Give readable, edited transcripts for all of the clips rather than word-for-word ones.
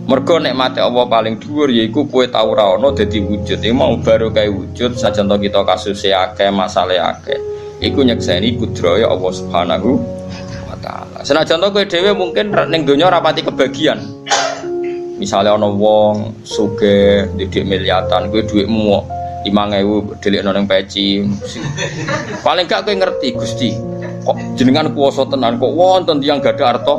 Mergo nikmate Allah paling dhuwur yaiku kowe tau ora ana dadi wujud. Iki mau baru kae wujud sajan to kita kasuse akeh, masalahe akeh. Iku nyekseni kudrahe Allah Subhanahu wa taala. Senajan to kowe dhewe mungkin ning donya ora pati kebagian. Misalnya ana wong sugih didik miliatan, kowe dhuwitmu 5.000 delikno ning peci. Paling gak kowe ngerti Gusti, kok jenengan kuwasa tenan kok wonten tiyang gadah harta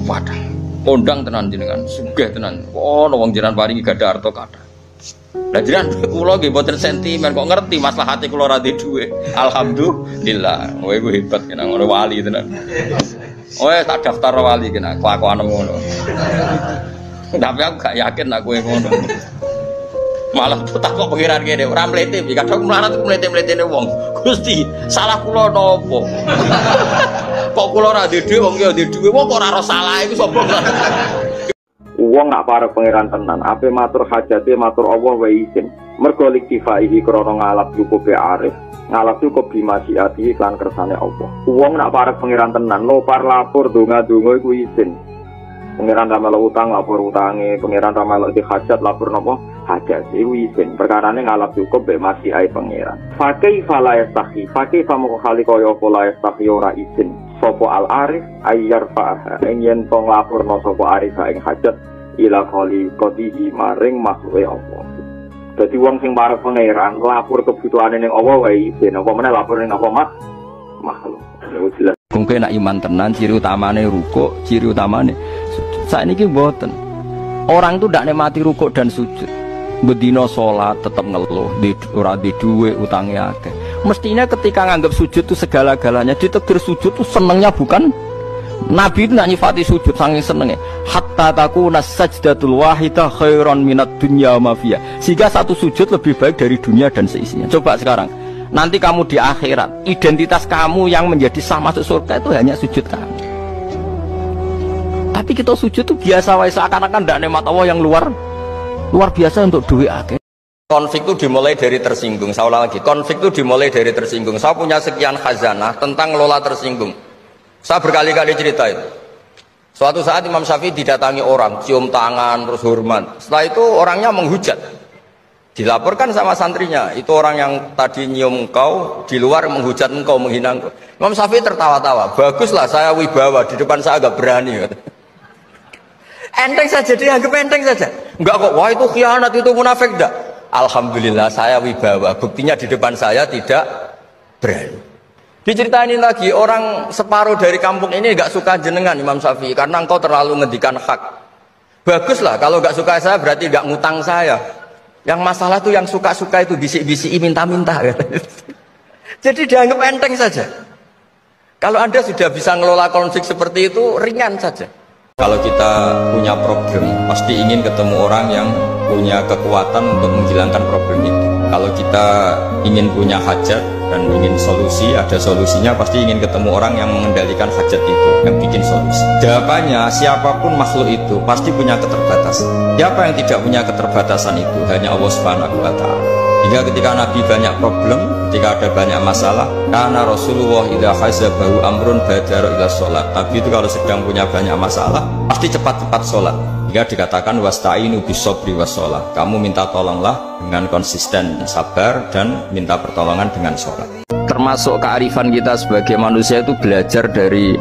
wadah. Kondang tenan jenengan, sugih tenan. Kok ana wong jenengan paringi gadah harta kathah. Lah jenengan kula nggih mboten sentimen kok ngerti maslahate kula ora ndek dhuwit. Alhamdulillah, kowe iku hebat kena ngono wali tenan. Oh, tak daftar wali kena kelakuanmu ngono. Tapi aku gak yakin aku yang ngono. Malah tak kok pengiran kene ora mlete, kadang mlarat mlete-mletene wong. Gusti, salah kula napa? Kok kula ora ndek wong ya ndek dhuwit, wong kok ora salah iku sapa? Wong nak para pangeran tenan, ape matur hajate matur Allah wa izin. Mergo liktifaihi krana ngalap cukup arif. Ngalap cukup bimasyiati lan kersane Allah. Wong nak para pangeran tenan, lopar lapor donga-donga iku izin. Pangeran ramal utang lapor utange, pangeran ramal di hajat lapor nopo hajat iku izin. Perkarane ngalap cukup be masih ai pangeran. Fakai fala yastahi, fakai famu khali kaya fala yastahi ora izin. Sopo al arif ayyar fa yen tong lapor no sopo arif ing hajat ila khali qadihi maring makhluke Allah. Dadi wong sing para pangeran lapor kebutuhane ning Allah wae izin. Apa meneh lapor ning apa makhluk. Jelas. Mungkin nak iman tenan ciri utamane rukuk, ciri utamane saiki mboten. Orang tuh ndak nikmati rukuk dan sujud. Bedino salat tetap ngeluh, ora di dhuwit utange akeh. Mestinya ketika nganggap sujud itu segala-galanya, ditegir sujud itu senengnya bukan Nabi itu nak nyifati sujud saking senenge. Hatta takuna sajdatul wahidah khairan minad dunya wa ma fiha. Sehingga satu sujud lebih baik dari dunia dan seisinya. Coba sekarang, nanti kamu di akhirat, identitas kamu yang menjadi sah masuk surga itu hanya sujud kamu. Tapi kita sujud itu biasa wae seakan-akan ndak nikmat Allah yang luar biasa untuk duit akeh. Konflik itu dimulai dari tersinggung. Saya ulang lagi, konflik itu dimulai dari tersinggung. Saya punya sekian khazanah tentang ngelola tersinggung. Saya berkali-kali cerita itu. Suatu saat Imam Syafi'i didatangi orang, cium tangan, terus hormat. Setelah itu orangnya menghujat. Dilaporkan sama santrinya, itu orang yang tadi nyium engkau, di luar menghujat engkau, menghina engkau. Imam Syafi'i tertawa-tawa, baguslah saya wibawa, di depan saya agak berani. Enteng saja, dianggap enteng saja. Enggak kok, wah itu khianat, itu munafik, enggak. Alhamdulillah saya wibawa, buktinya di depan saya tidak berani. Diceritain lagi, orang separuh dari kampung ini enggak suka jenengan Imam Syafi'i, karena engkau terlalu ngendikan hak. Baguslah, kalau enggak suka saya berarti enggak ngutang saya. Yang masalah tuh yang suka-suka itu bisik-bisik minta-minta. Jadi dianggap enteng saja. Kalau Anda sudah bisa ngelola konflik seperti itu, ringan saja. Kalau kita punya problem, pasti ingin ketemu orang yang punya kekuatan untuk menghilangkan problem itu. Kalau kita ingin punya hajat dan ingin solusi, ada solusinya, pasti ingin ketemu orang yang mengendalikan hajat itu, yang bikin solusi. Jawabannya, siapapun makhluk itu pasti punya keterbatasan. Siapa yang tidak punya keterbatasan itu? Hanya Allah Subhanahu wa ta'ala. Hingga ketika Nabi banyak problem, ketika ada banyak masalah, karena Rasulullah idza hazabahu amrun badara ila sholat. Nabi itu kalau sedang punya banyak masalah, pasti cepat-cepat sholat. Hingga dikatakan wasta'inu bisobri washolat. Kamu minta tolonglah dengan konsisten sabar dan minta pertolongan dengan sholat. Termasuk kearifan kita sebagai manusia itu belajar dari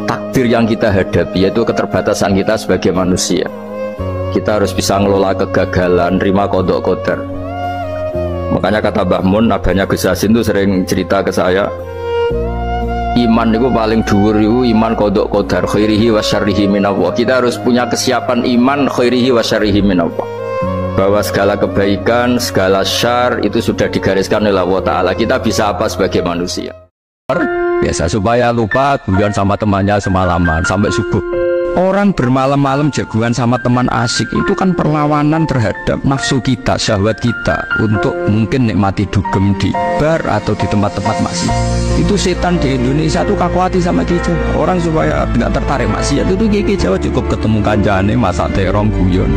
takdir yang kita hadapi, yaitu keterbatasan kita sebagai manusia. Kita harus bisa ngelola kegagalan, terima kodok qadar. Makanya kata Mbah Mun, abahnya Gus Hasim itu sering cerita ke saya, iman itu paling dhuwur itu iman kodok qadar khairihi wa syarrihi minallah. Kita harus punya kesiapan iman khairihi wa syarrihi minallah, bahwa segala kebaikan, segala syar itu sudah digariskan oleh Allah Ta'ala. Kita bisa apa sebagai manusia? Biasa supaya lupa guyon sama temannya semalaman sampai subuh. Orang bermalam-malam jagungan sama teman asik itu kan perlawanan terhadap nafsu kita, syahwat kita untuk mungkin nikmati dugem di bar atau di tempat-tempat maksiat. Itu setan di Indonesia tuh kakuati sama kita. Orang supaya tidak tertarik maksiat itu Ki Jawa cukup ketemu kanjane masak terong guyon,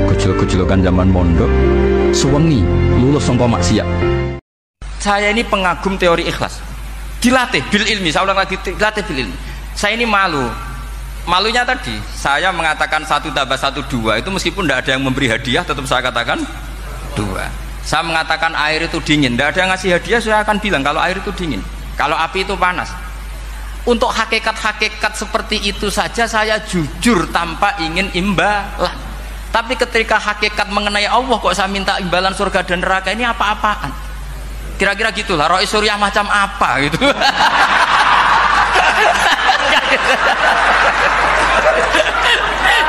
gejol-gejolokan zaman mondok, suwengi lulus sangka maksiat. Saya ini pengagum teori ikhlas. Dilatih bil ilmi, saya ulang lagi, dilatih bil ilmi. Saya ini malu malunya tadi saya mengatakan 1 tambah 1 2 itu meskipun tidak ada yang memberi hadiah tetap saya katakan 2. Saya mengatakan air itu dingin, tidak ada yang ngasih hadiah, saya akan bilang kalau air itu dingin, kalau api itu panas. Untuk hakikat-hakikat seperti itu saja saya jujur tanpa ingin imbalan. Tapi ketika hakikat mengenai Allah kok saya minta imbalan surga dan neraka, ini apa-apaan? Kira-kira gitulah, Rois Suriah macam apa gitu.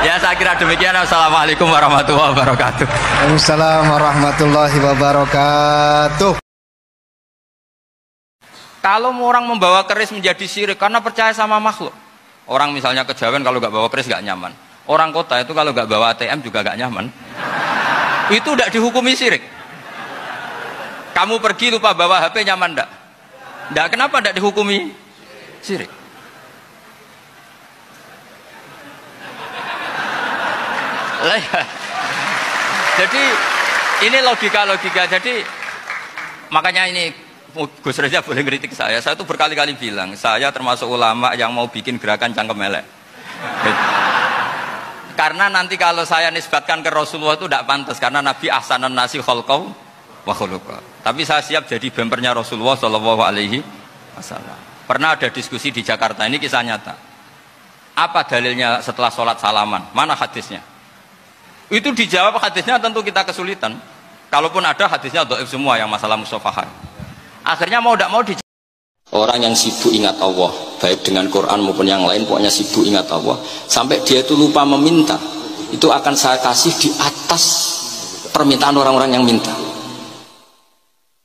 Ya saya kira demikian. Assalamualaikum warahmatullahi wabarakatuh. Waalaikumsalam warahmatullahi wabarakatuh. Kalau orang membawa keris menjadi syirik karena percaya sama makhluk. Orang misalnya kejawen kalau nggak bawa keris nggak nyaman. Orang kota itu kalau nggak bawa ATM juga nggak nyaman. Itu tidak dihukumi syirik. Kamu pergi lupa bawa HP nyaman enggak? Enggak, kenapa enggak dihukumi syirik? Jadi ini logika-logika. Jadi makanya ini Gus Reza boleh kritik saya tuh berkali-kali bilang saya termasuk ulama yang mau bikin gerakan cangkem elek. Karena nanti kalau saya nisbatkan ke Rasulullah itu tidak pantas, karena Nabi ahsanan nasi khalqau wa khuluqa. Tapi saya siap jadi bempernya Rasulullah Shallallahu Alaihi Wasallam. Pernah ada diskusi di Jakarta, ini kisah nyata. Apa dalilnya setelah sholat salaman? Mana hadisnya? Itu dijawab hadisnya tentu kita kesulitan. Kalaupun ada hadisnya dhaif semua yang masalah musafahat. Akhirnya mau tidak mau orang yang sibuk ingat Allah, baik dengan Quran maupun yang lain, pokoknya sibuk ingat Allah sampai dia itu lupa meminta, itu akan saya kasih di atas permintaan orang-orang yang minta.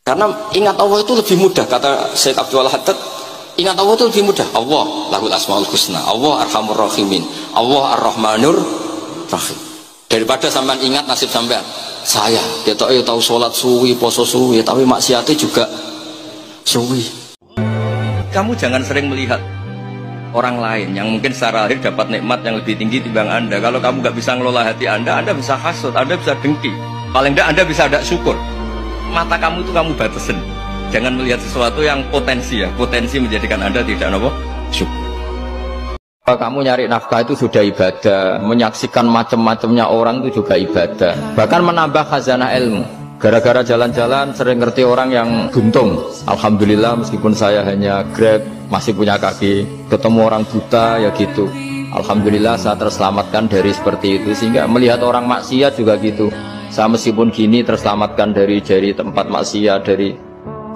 Karena ingat Allah itu lebih mudah, kata Syekh Abdul Haddad, ingat Allah itu lebih mudah. Allah lahul asmaul husna, Allah arhamur rahimin, Allah ar-rahmanur rahim. Daripada sampean ingat nasib sampean, saya dia tahu sholat suwi, poso suwi, tapi maksiatnya juga suwi. Kamu jangan sering melihat orang lain yang mungkin secara lahir dapat nikmat yang lebih tinggi timbang Anda. Kalau kamu nggak bisa ngelola hati Anda bisa hasut, Anda bisa dengki. Paling tidak Anda bisa ada syukur. Mata kamu itu kamu batasin. Jangan melihat sesuatu yang potensi menjadikan Anda tidak syukur. Kalau kamu nyari nafkah itu sudah ibadah, menyaksikan macam-macamnya orang itu juga ibadah. Bahkan menambah khazanah ilmu. Gara-gara jalan-jalan sering ngerti orang yang buntung. Alhamdulillah meskipun saya hanya Grab, masih punya kaki, ketemu orang buta ya gitu. Alhamdulillah saya terselamatkan dari seperti itu. Sehingga melihat orang maksiat juga gitu. Saya meskipun gini terselamatkan dari tempat maksiat,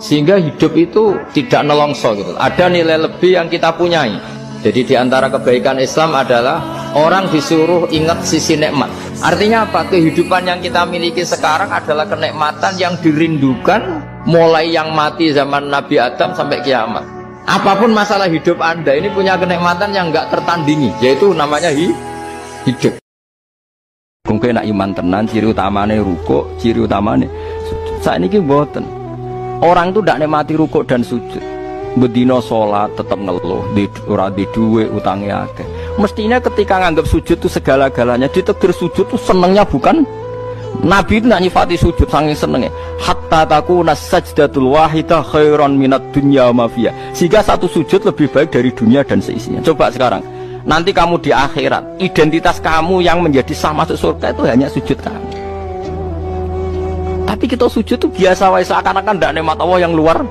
sehingga hidup itu tidak nelongso gitu. Ada nilai lebih yang kita punyai. Jadi diantara kebaikan Islam adalah orang disuruh ingat sisi nikmat. Artinya apa? Kehidupan yang kita miliki sekarang adalah kenikmatan yang dirindukan mulai yang mati zaman Nabi Adam sampai kiamat. Apapun masalah hidup Anda ini punya kenikmatan yang nggak tertandingi, yaitu namanya hidup. Mungkin nak iman tenan, ciri utamanya rukuk, ciri utamanya sujud. Saat ini mboten. Orang itu tidak nikmati rukuk dan sujud. Bedino sholat tetap ngeluh, ora di duwe utangnya akeh. Mestinya ketika nganggap sujud itu segala-galanya, ditegir sujud itu senengnya bukan Nabi itu nak nyifati sujud saking senengnya. Hatta takuna sajdatul wahidah khairan minat dunya ma fiha. Sehingga satu sujud lebih baik dari dunia dan seisinya. Coba sekarang, nanti kamu di akhirat, identitas kamu yang menjadi sah masuk surga itu hanya sujud kamu. Tapi kita sujud itu biasa wae, seakan-akan tidak nikmat Allah yang luar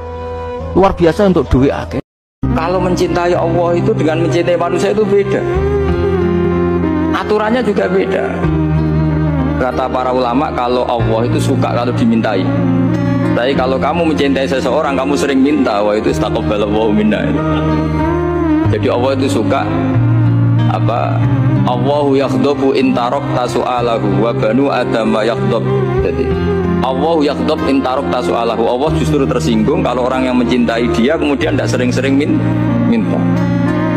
biasa untuk duit akeh. Kalau mencintai Allah itu dengan mencintai manusia itu beda. Aturannya juga beda. Kata para ulama, kalau Allah itu suka kalau dimintai. Tapi kalau kamu mencintai seseorang, kamu sering minta, wah itu istaqballahu minna. Jadi Allah itu suka apa? Allahu yakhdabu in tarakta su'alahu wa banu adam yakhdab. Jadi Allahu yakhdab in tarakta su'alahu. Allah justru tersinggung kalau orang yang mencintai dia kemudian tidak sering-sering minta.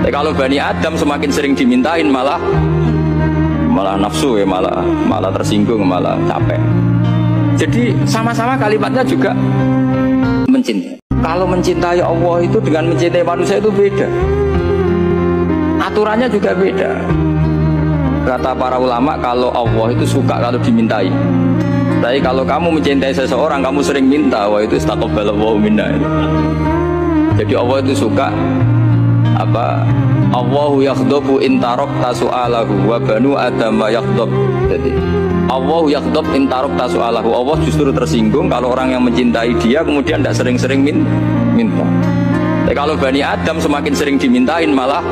Tapi kalau Bani Adam semakin sering dimintain malah nafsu ya, malah tersinggung, malah capek. Jadi sama-sama kalimatnya juga mencintai. Kalau mencintai Allah itu dengan mencintai manusia itu beda. Aturannya juga beda. Kata para ulama, kalau Allah itu suka kalau dimintai. Tapi kalau kamu mencintai seseorang, kamu sering minta, wah itu istaqballahu minna. Jadi Allah itu suka apa? Allahu yaghdabu in tarakta su'alahu wa banu adam yaghdab. Jadi Allahu yaghdabu in tarakta su'alahu. Allah justru tersinggung kalau orang yang mencintai dia kemudian tidak sering-sering minta. Tapi kalau Bani Adam semakin sering dimintain malah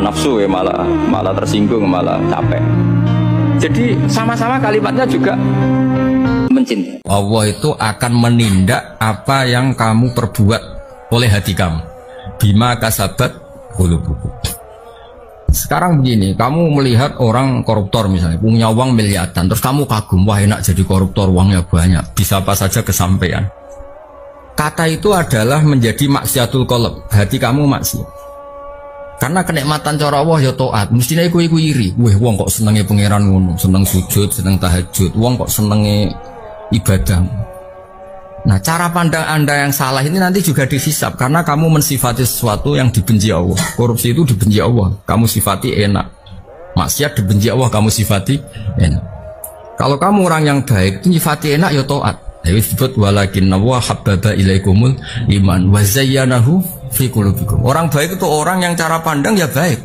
nafsu ya, malah tersinggung, malah capek. Jadi sama-sama kalimatnya juga mencintai. Allah itu akan menindak apa yang kamu perbuat oleh hati kamu. Bima kasabat qulubukum. Sekarang begini, kamu melihat orang koruptor misalnya punya uang miliaran, terus kamu kagum, wah enak jadi koruptor, uangnya banyak, bisa apa saja kesampaian. Kata itu adalah menjadi maksiatul qalb, hati kamu maksiat. Karena kenikmatan cara Allah ya taat, mestinya iku iri. Wah, wong kok senenge pangeran ngono, seneng sujud, seneng tahajud, wong kok senenge ibadah. Nah, cara pandang Anda yang salah ini nanti juga dihisab karena kamu mensifati sesuatu yang dibenci Allah. Korupsi itu dibenci Allah, kamu sifati enak. Maksiat dibenci Allah, kamu sifati enak. Kalau kamu orang yang baik, sifati enak ya taat. Ya disebut walakinna wa habbaba ilaikumul iman wa zayyanahu fi qulubikum. Orang baik itu orang yang cara pandang ya baik.